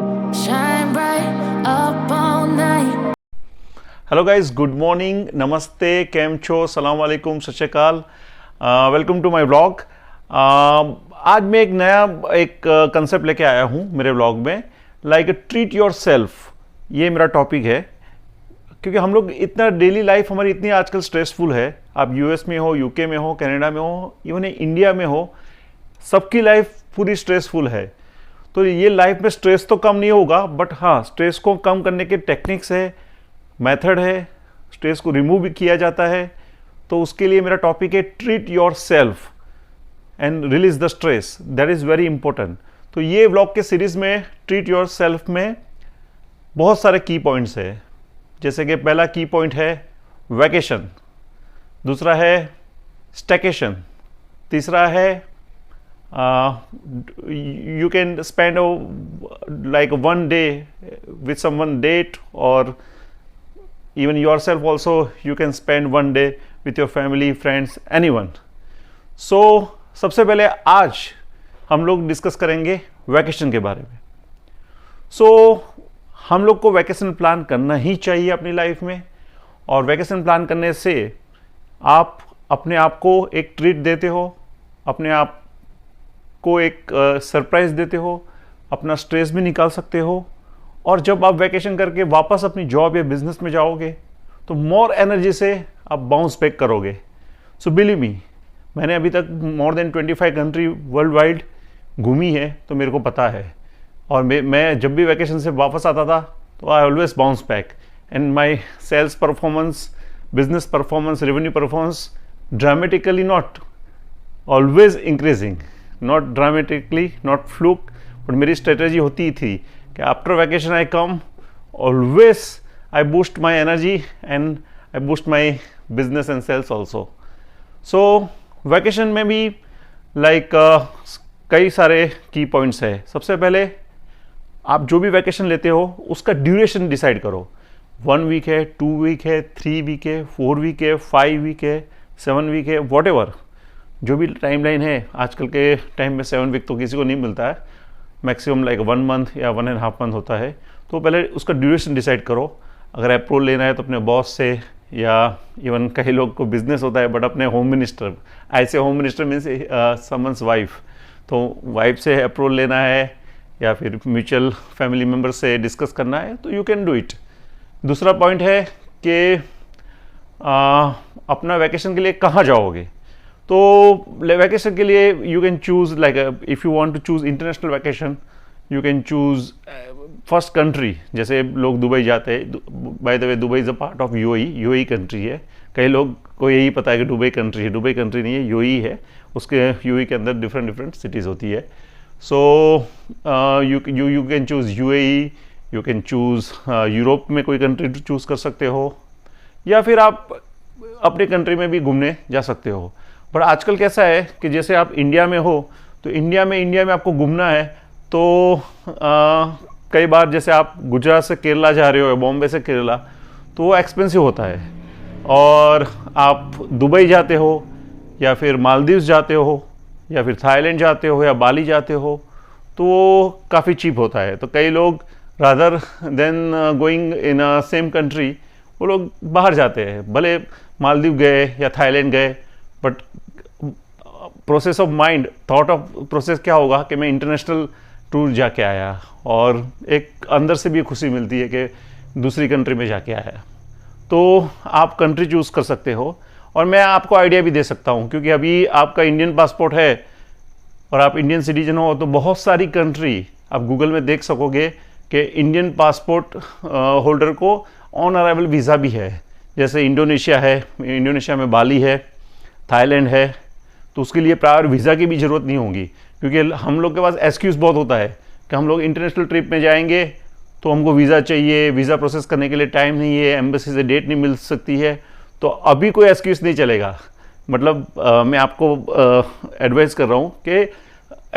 Shine bright up all night. Hello guys, good morning, नमस्ते, केम छो, सलाम वालेकुम, सत श्री अकाल, वेलकम टू माय व्लॉग। आज मैं एक कंसेप्ट लेके आया हूँ मेरे व्लॉग में, लाइक ट्रीट योर सेल्फ। ये मेरा टॉपिक है क्योंकि हम लोग इतना डेली लाइफ हमारी इतनी आजकल स्ट्रेसफुल है। आप यूएस में हो, यूके में हो, कनाडा में हो, इवन इंडिया में हो, सबकी लाइफ पूरी स्ट्रेसफुल है। तो ये लाइफ में स्ट्रेस तो कम नहीं होगा, बट हाँ, स्ट्रेस को कम करने के टेक्निक्स है, मेथड है, स्ट्रेस को रिमूव भी किया जाता है। तो उसके लिए मेरा टॉपिक है treat your self and release the stress, that is very important. तो ये व्लॉग के सीरीज में ट्रीट योर सेल्फ में बहुत सारे की पॉइंट्स है। जैसे कि पहला की पॉइंट है वैकेशन, दूसरा है स्टैकेशन, तीसरा है you can spend like one day with someone date, or even yourself also you can spend one day with your family, friends, anyone. So सबसे पहले आज हम लोग डिस्कस करेंगे वैकेशन के बारे में। So हम लोग को वैकेशन प्लान करना ही चाहिए अपनी लाइफ में, और वैकेशन प्लान करने से आप अपने आप को एक ट्रीट देते हो, अपने आप को एक सरप्राइज़ देते हो, अपना स्ट्रेस भी निकाल सकते हो। और जब आप वैकेशन करके वापस अपनी जॉब या बिजनेस में जाओगे तो मोर एनर्जी से आप बाउंस बैक करोगे। सो बिलीव मी, मैंने अभी तक more than 25 country world wide घूमी है, तो मेरे को पता है। और मैं जब भी वैकेशन से वापस आता था तो I always bounce back, and my sales performance, business performance, revenue performance dramatically not always increasing, not dramatically, not fluke, but मेरी स्ट्रेटेजी होती थी कि after vacation I come, always I boost my energy and I boost my business and sales also. So vacation में भी like कई सारे की points है। सबसे पहले आप जो भी वैकेशन लेते हो उसका ड्यूरेशन डिसाइड करो। 1 वीक है, 2 वीक है, 3 वीक है, 4 वीक है, 5 वीक है, 7 वीक है, वॉट एवर जो भी टाइमलाइन है। आजकल के टाइम में 7 वीक तो किसी को नहीं मिलता है, मैक्सिमम लाइक 1 मंथ या 1.5 मंथ होता है। तो पहले उसका ड्यूरेशन डिसाइड करो। अगर अप्रूवल लेना है तो अपने बॉस से, या इवन कई लोग को बिजनेस होता है बट अपने होम मिनिस्टर, ऐसे home minister means summons wife, तो वाइफ से अप्रूवल लेना है या फिर म्यूचुअल फैमिली मेम्बर से डिस्कस करना है, तो यू कैन डू इट। दूसरा पॉइंट है कि अपना वैकेशन के लिए कहाँ जाओगे। तो वैकेशन के लिए you can choose, like if you want to choose international vacation, you can choose first country. जैसे लोग दुबई जाते हैं, by the way Dubai is a part of UAE country है। कई लोग को यही पता है कि दुबई कंट्री है, दुबई कंट्री नहीं है, यूएई है। उसके यूएई के अंदर डिफरेंट सिटीज़ होती है। So you can choose UAE, you can choose Europe में कोई कंट्री चूज़ कर सकते हो, या फिर आप अपने कंट्री में भी घूमने जा सकते हो। पर आजकल कैसा है कि जैसे आप इंडिया में हो, तो इंडिया में आपको घूमना है, तो कई बार जैसे आप गुजरात से केरला जा रहे हो या बॉम्बे से केरला, तो वो एक्सपेंसिव होता है। और आप दुबई जाते हो या फिर मालदीव्स जाते हो या फिर थाईलैंड जाते हो या बाली जाते हो, तो वो काफ़ी चीप होता है। तो कई लोग rather than going in a same country, वो लोग बाहर जाते हैं, भले मालदीव गए या थाईलैंड गए, but process of mind, thought of process क्या होगा कि मैं इंटरनेशनल टूर जाके आया, और एक अंदर से भी खुशी मिलती है कि दूसरी कंट्री में जाके आया। तो आप कंट्री चूज़ कर सकते हो, और मैं आपको आइडिया भी दे सकता हूँ, क्योंकि अभी आपका इंडियन पासपोर्ट है और आप इंडियन सिटीजन हो, तो बहुत सारी कंट्री आप गूगल में देख सकोगे कि इंडियन पासपोर्ट होल्डर को ऑन अराइवल वीज़ा भी है। जैसे इंडोनेशिया है, इंडोनेशिया में बाली है, थाईलैंड है, तो उसके लिए प्रायर वीज़ा की भी ज़रूरत नहीं होगी, क्योंकि हम लोग के पास एक्सक्यूज़ बहुत होता है कि हम लोग इंटरनेशनल ट्रिप में जाएंगे तो हमको वीज़ा चाहिए, वीज़ा प्रोसेस करने के लिए टाइम नहीं है, एम्बेसी से डेट नहीं मिल सकती है। तो अभी कोई एक्सक्यूज़ नहीं चलेगा। मतलब मैं आपको एडवाइस कर रहा हूँ कि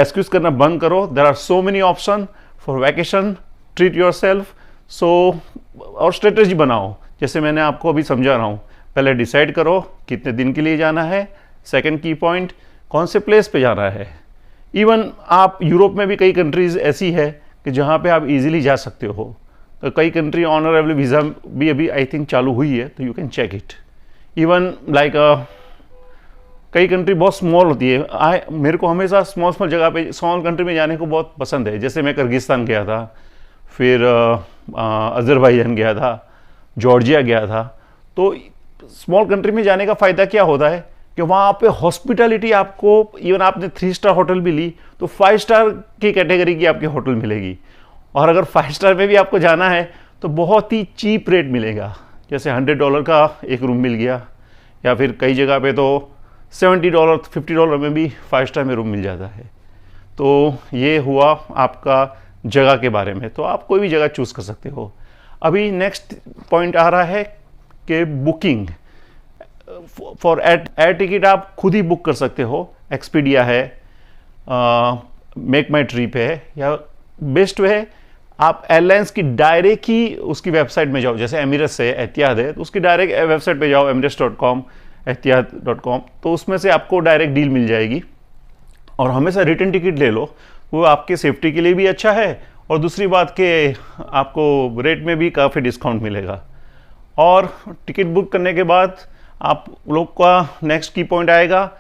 एक्सक्यूज़ करना बंद करो। There are so many option for vacation, treat yourself. So और स्ट्रेटेजी बनाओ, जैसे मैंने आपको अभी समझा रहा हूँ। पहले डिसाइड करो कितने दिन के लिए जाना है। सेकंड की पॉइंट, कौन से प्लेस पे जाना है। इवन आप यूरोप में भी कई कंट्रीज़ ऐसी है कि जहाँ पे आप इजीली जा सकते हो। तो कई कंट्री ऑनरेबल वीज़ा भी अभी आई थिंक चालू हुई है, तो you can check it. Even like कई कंट्री बहुत स्मॉल होती है। मेरे को हमेशा स्मॉल जगह पे, स्मॉल कंट्री में जाने को बहुत पसंद है। जैसे मैं किर्गिस्तान गया था, फिर अज़रबैजान गया था, जॉर्जिया गया था। तो स्मॉल कंट्री में जाने का फ़ायदा क्या होता है कि वहाँ पे हॉस्पिटलिटी आपको, इवन आपने 3 स्टार होटल भी ली तो 5 स्टार की कैटेगरी की आपकी होटल मिलेगी। और अगर 5 स्टार में भी आपको जाना है तो बहुत ही चीप रेट मिलेगा। जैसे $100 का एक रूम मिल गया, या फिर कई जगह पे तो $70 $50 में भी 5 स्टार में रूम मिल जाता है। तो ये हुआ आपका जगह के बारे में। तो आप कोई भी जगह चूज़ कर सकते हो। अभी नेक्स्ट पॉइंट आ रहा है कि बुकिंग फॉर एयर टिकट आप खुद ही बुक कर सकते हो। एक्सपीडिया है, मेक माई ट्रिप है, या बेस्ट वे आप एयरलाइंस की डायरेक्ट ही उसकी वेबसाइट में जाओ। जैसे एमिरेट्स है, एतिहाद है, तो उसकी डायरेक्ट वेबसाइट पे जाओ, emirates.com, etihad.com, तो उसमें से आपको डायरेक्ट डील मिल जाएगी। और हमेशा रिटर्न टिकट ले लो, वो आपके सेफ्टी के लिए भी अच्छा है, और दूसरी बात कि आपको रेट में भी काफ़ी डिस्काउंट मिलेगा। और टिकट बुक करने के बाद आप लोग का नेक्स्ट की पॉइंट आएगा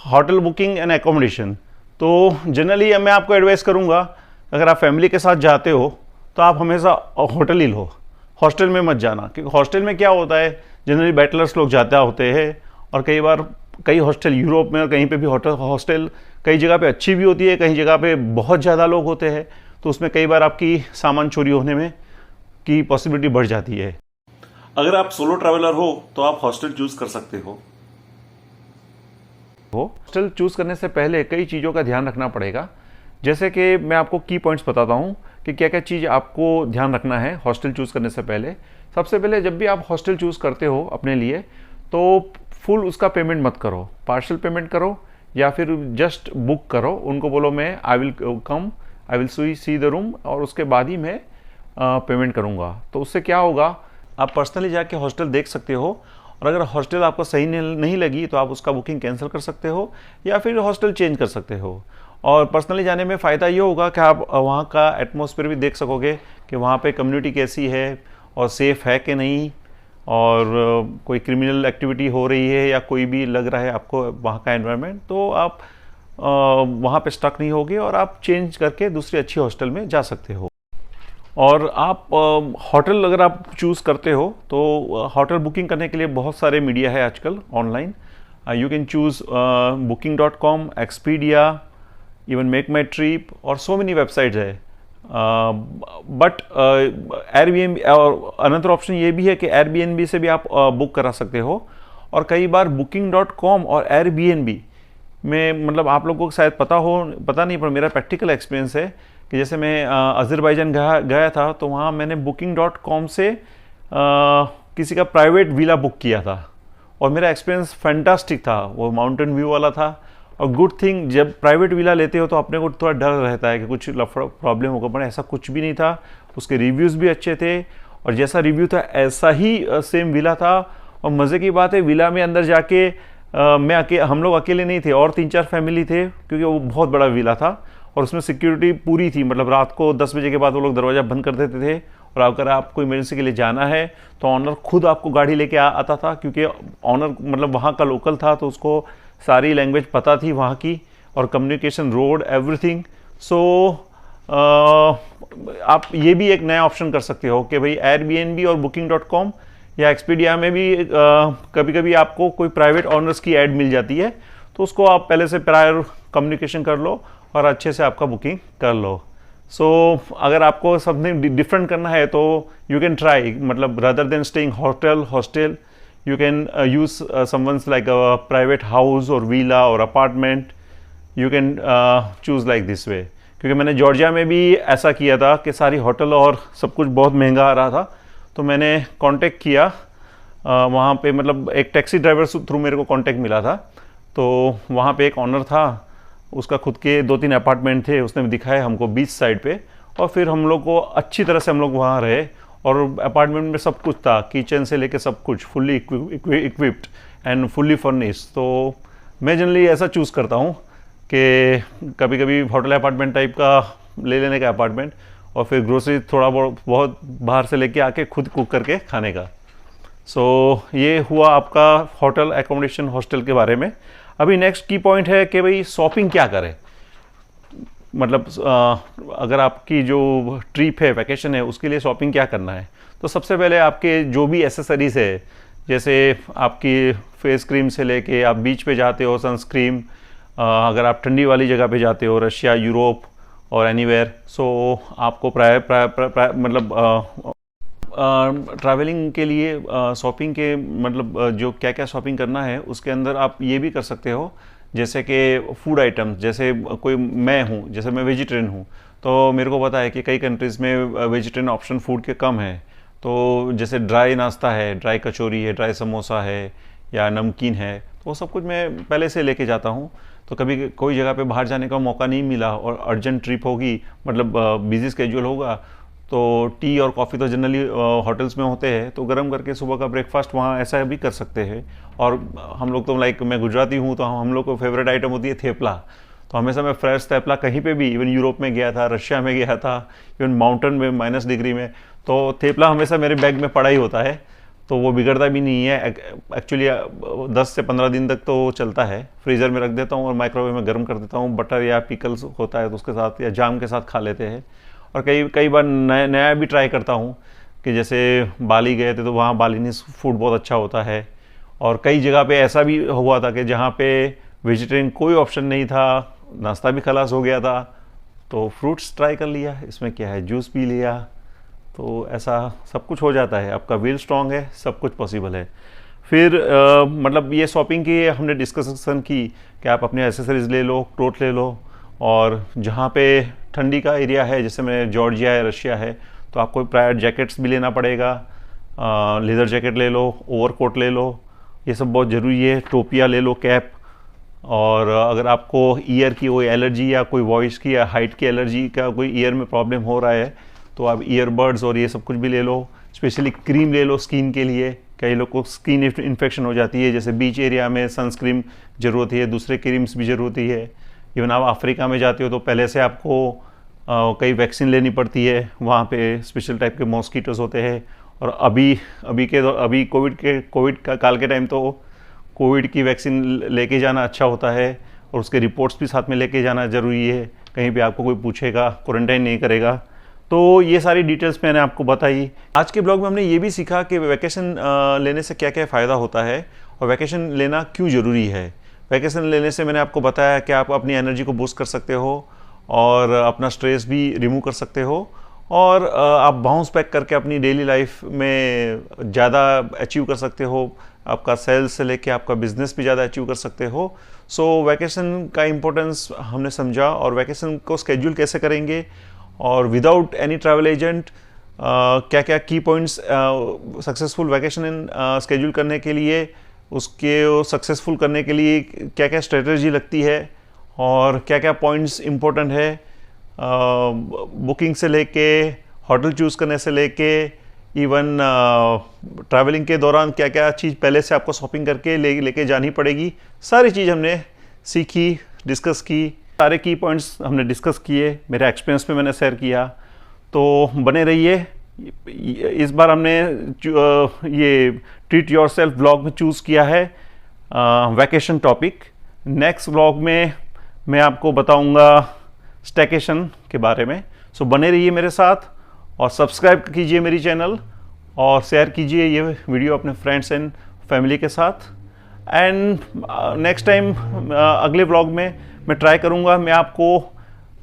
होटल बुकिंग एंड एकोमोडेशन। तो जनरली मैं आपको एडवाइस करूंगा, अगर आप फैमिली के साथ जाते हो तो आप हमेशा होटल ही लो, हॉस्टल में मत जाना। क्योंकि हॉस्टल में क्या होता है, जनरली बैचलर्स लोग जाते होते हैं, और कई बार कई हॉस्टल यूरोप में और कहीं पे भी हॉस्टल कई जगह पे अच्छी भी होती है, कई जगह पे बहुत ज़्यादा लोग होते हैं, तो उसमें कई बार आपकी सामान चोरी होने में की पॉसिबिलिटी बढ़ जाती है। अगर आप सोलो ट्रैवलर हो तो आप हॉस्टल चूज कर सकते हो। हॉस्टल चूज करने से पहले कई चीज़ों का ध्यान रखना पड़ेगा। जैसे कि मैं आपको की पॉइंट्स बताता हूँ कि क्या क्या चीज़ आपको ध्यान रखना है हॉस्टल चूज करने से पहले। सबसे पहले जब भी आप हॉस्टल चूज करते हो अपने लिए, तो फुल उसका पेमेंट मत करो, पार्शल पेमेंट करो, या फिर जस्ट बुक करो। उनको बोलो मैं I will come, I will see the room, और उसके बाद ही मैं पेमेंट करूँगा। तो उससे क्या होगा, आप पर्सनली जाके हॉस्टल देख सकते हो, और अगर हॉस्टल आपको सही नहीं लगी तो आप उसका बुकिंग कैंसिल कर सकते हो, या फिर हॉस्टल चेंज कर सकते हो। और पर्सनली जाने में फ़ायदा ये होगा कि आप वहाँ का एटमॉस्फेयर भी देख सकोगे कि वहाँ पे कम्युनिटी कैसी है और सेफ़ है कि नहीं, और कोई क्रिमिनल एक्टिविटी हो रही है या कोई भी लग रहा है आपको वहाँ का एनवायरनमेंट, तो आप वहाँ पे स्टक नहीं होगे और आप चेंज करके दूसरी अच्छी हॉस्टल में जा सकते हो। और आप होटल अगर आप चूज़ करते हो तो होटल बुकिंग करने के लिए बहुत सारे मीडिया है आजकल online. You can choose booking.com, Expedia, even make my trip, और सो मेनी वेबसाइट्स है। बट एयरबीएनबी, और अनदर ऑप्शन ये भी है कि एयरबीएनबी से भी आप बुक करा सकते हो। और कई बार booking.com और एयरबीएनबी में, मतलब आप लोगों को शायद पता नहीं, पर मेरा प्रैक्टिकल एक्सपीरियंस है कि जैसे मैं अज़रबैजान गया था, तो वहाँ मैंने booking.com से किसी का प्राइवेट विला बुक किया था, और मेरा एक्सपीरियंस फैंटास्टिक था। वो माउंटेन व्यू वाला था। और गुड थिंग, जब प्राइवेट विला लेते हो तो अपने को थोड़ा डर रहता है कि कुछ प्रॉब्लम होगा, पर ऐसा कुछ भी नहीं था। उसके रिव्यूज़ भी अच्छे थे, और जैसा रिव्यू था ऐसा ही सेम विला था। और मज़े की बात है, विला में अंदर जाके हम लोग अकेले नहीं थे, और 3-4 फैमिली थे, क्योंकि वो बहुत बड़ा विला था, और उसमें सिक्योरिटी पूरी थी। मतलब रात को 10 बजे के बाद वो लोग दरवाज़ा बंद कर देते थे, और अगर आपको इमरजेंसी के लिए जाना है तो ऑनर खुद आपको गाड़ी लेके आता था, क्योंकि ऑनर मतलब वहाँ का लोकल था, तो उसको सारी लैंग्वेज पता थी वहाँ की, और कम्युनिकेशन, रोड, एवरीथिंग। सो आप ये भी एक नया ऑप्शन कर सकते हो कि भाई एयरबीएनबी और booking.com या एक्सपीडिया में भी कभी कभी आपको कोई प्राइवेट ऑनर्स की ऐड मिल जाती है, तो उसको आप पहले से प्रायर कम्युनिकेशन कर लो और अच्छे से आपका बुकिंग कर लो। सो अगर आपको समथिंग डिफरेंट करना है तो यू कैन ट्राई, मतलब rather than staying hostel you can use someone's like a private house or villa or apartment. You can choose like this way. क्योंकि मैंने जॉर्जिया में भी ऐसा किया था कि सारी होटल और सब कुछ बहुत महंगा आ रहा था, तो मैंने कांटेक्ट किया वहाँ पे, मतलब एक टैक्सी ड्राइवर थ्रू मेरे को कांटेक्ट मिला था। तो वहाँ पे एक ऑनर था, उसका खुद के 2-3 अपार्टमेंट थे, उसने दिखाए हमको बीच साइड पे, और फिर हम लोग को अच्छी तरह से हम लोग वहाँ रहे। और अपार्टमेंट में सब कुछ था, किचन से लेके सब कुछ fully equipped and fully furnished. तो मैं जनरली ऐसा चूज़ करता हूँ कि कभी कभी होटल अपार्टमेंट टाइप का ले लेने का अपार्टमेंट, और फिर ग्रोसरी थोड़ा बहुत बाहर से लेके आके खुद कुक करके खाने का। सो ये हुआ आपका होटल एकोमोडेशन हॉस्टल के बारे में। अभी नेक्स्ट की पॉइंट है कि भाई शॉपिंग क्या करें। मतलब अगर आपकी जो ट्रिप है, वैकेशन है, उसके लिए शॉपिंग क्या करना है। तो सबसे पहले आपके जो भी एसेसरीज है, जैसे आपकी फेस क्रीम से लेके आप बीच पे जाते हो सनस्क्रीन, अगर आप ठंडी वाली जगह पे जाते हो रशिया, यूरोप और एनीवेयर, सो आपको ट्रैवलिंग के लिए शॉपिंग के मतलब जो क्या क्या शॉपिंग करना है उसके अंदर आप ये भी कर सकते हो, जैसे कि फूड आइटम्स। जैसे कोई मैं हूँ, जैसे मैं वेजिटेरियन हूँ, तो मेरे को पता है कि कई कंट्रीज़ में वेजिटेरियन ऑप्शन फूड के कम है। तो जैसे ड्राई नाश्ता है, ड्राई कचौरी है, ड्राई समोसा है या नमकीन है, तो वो सब कुछ मैं पहले से लेके जाता हूँ। तो कभी कोई जगह पे बाहर जाने का मौका नहीं मिला और अर्जेंट ट्रिप होगी, मतलब बिजी स्केड्यूल होगा, तो टी और कॉफ़ी तो जनरली होटल्स में होते हैं, तो गर्म करके सुबह का ब्रेकफास्ट वहाँ ऐसा भी कर सकते हैं। और हम लोग तो लाइक मैं गुजराती हूँ, तो हम लोग को फेवरेट आइटम होती है थेपला। तो हमेशा मैं फ्रेश थेपला कहीं पे भी, इवन यूरोप में गया था, रशिया में गया था, इवन माउंटेन में माइनस डिग्री में, तो थेपला हमेशा मेरे बैग में पड़ा ही होता है। तो वो बिगड़ता भी नहीं है एक्चुअली, 10 से 15 दिन तक तो चलता है। फ्रीज़र में रख देता हूँ और माइक्रोवेव में गर्म कर देता हूँ। बटर या पिकल्स होता है तो उसके साथ या जाम के साथ खा लेते हैं। और कई बार नया भी ट्राई करता हूँ, कि जैसे बाली गए थे तो वहाँ बालिनीज फूड बहुत अच्छा होता है। और कई जगह पे ऐसा भी हुआ था कि जहाँ पे वेजिटेरियन कोई ऑप्शन नहीं था, नाश्ता भी खलास हो गया था, तो फ्रूट्स ट्राई कर लिया, इसमें क्या है, जूस पी लिया। तो ऐसा सब कुछ हो जाता है, आपका विल स्ट्रांग है, सब कुछ पॉसिबल है। फिर मतलब ये शॉपिंग की हमने डिस्कशन की कि आप अपने एसेसरीज ले लो, क्लोथ ले लो, और जहाँ पे ठंडी का एरिया है, जैसे मैं जॉर्जिया है, रशिया है, तो आपको प्रायर जैकेट्स भी लेना पड़ेगा। लेदर जैकेट ले लो, ओवरकोट ले लो, ये सब बहुत ज़रूरी है। टोपिया ले लो, कैप। और अगर आपको ईयर की कोई एलर्जी या कोई वॉइस की या हाइट की एलर्जी का कोई ईयर में प्रॉब्लम हो रहा है, तो आप ईयरबड्स और ये सब कुछ भी ले लो। स्पेशली क्रीम ले लो स्किन के लिए, कई लोग को स्किन इन्फेक्शन हो जाती है, जैसे बीच एरिया में सनस्क्रीन ज़रूरत है, दूसरे क्रीम्स भी ज़रूरत है। इवन आप अफ्रीका में जाते हो तो पहले से आपको कई वैक्सीन लेनी पड़ती है, वहाँ पे स्पेशल टाइप के मॉस्कीटोस होते हैं। और अभी कोविड का काल के टाइम तो कोविड की वैक्सीन लेके जाना अच्छा होता है, और उसके रिपोर्ट्स भी साथ में लेके जाना ज़रूरी है, कहीं पे आपको कोई पूछेगा, क्वारंटाइन नहीं करेगा। तो ये सारी डिटेल्स मैंने आपको बताई। आज के ब्लॉग में हमने ये भी सीखा कि वैकेशन लेने से क्या क्या फ़ायदा होता है और वैकेशन लेना क्यों ज़रूरी है। वैकेशन लेने से मैंने आपको बताया कि आप अपनी एनर्जी को बूस्ट कर सकते हो और अपना स्ट्रेस भी रिमूव कर सकते हो, और आप बाउंस बैक करके अपनी डेली लाइफ में ज़्यादा अचीव कर सकते हो। आपका सेल्स से लेके आपका बिजनेस भी ज़्यादा अचीव कर सकते हो। सो वैकेशन का इम्पोर्टेंस हमने समझा, और वैकेशन को स्केड्यूल कैसे करेंगे, और विदाउट एनी ट्रैवल एजेंट क्या क्या की पॉइंट्स सक्सेसफुल वैकेशन इन स्केड्यूल करने के लिए, उसके सक्सेसफुल करने के लिए क्या क्या स्ट्रेटजी लगती है, और क्या क्या पॉइंट्स इम्पोर्टेंट है, बुकिंग से लेके, होटल चूज़ करने से लेके, इवन ट्रैवलिंग के दौरान क्या क्या चीज़ पहले से आपको शॉपिंग करके लेके जानी पड़ेगी। सारी चीज़ हमने सीखी, डिस्कस की, सारे की पॉइंट्स हमने डिस्कस किए, मेरे एक्सपीरियंस में मैंने शेयर किया। तो बने रहिए। इस बार हमने ये ट्रीट योरसेल्फ ब्लॉग में चूज़ किया है वैकेशन टॉपिक। नेक्स्ट ब्लॉग में मैं आपको बताऊंगा स्टैकेशन के बारे में। सो बने रहिए मेरे साथ, और सब्सक्राइब कीजिए मेरी चैनल, और शेयर कीजिए ये वीडियो अपने फ्रेंड्स एंड फैमिली के साथ। एंड नेक्स्ट टाइम अगले ब्लॉग में मैं ट्राई करूँगा मैं आपको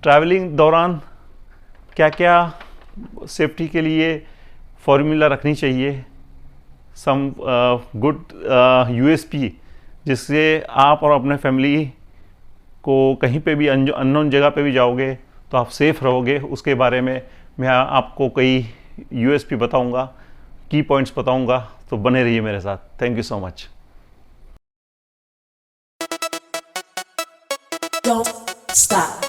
ट्रैवलिंग दौरान क्या क्या सेफ्टी के लिए फॉर्मूला रखनी चाहिए, सम गुड यूएसपी, जिससे आप और अपने फैमिली को कहीं पे भी अननोन जगह पे भी जाओगे तो आप सेफ रहोगे, उसके बारे में मैं आपको कई यूएसपी बताऊंगा, की पॉइंट्स बताऊंगा। तो बने रहिए मेरे साथ। Thank you so much. Don't stop.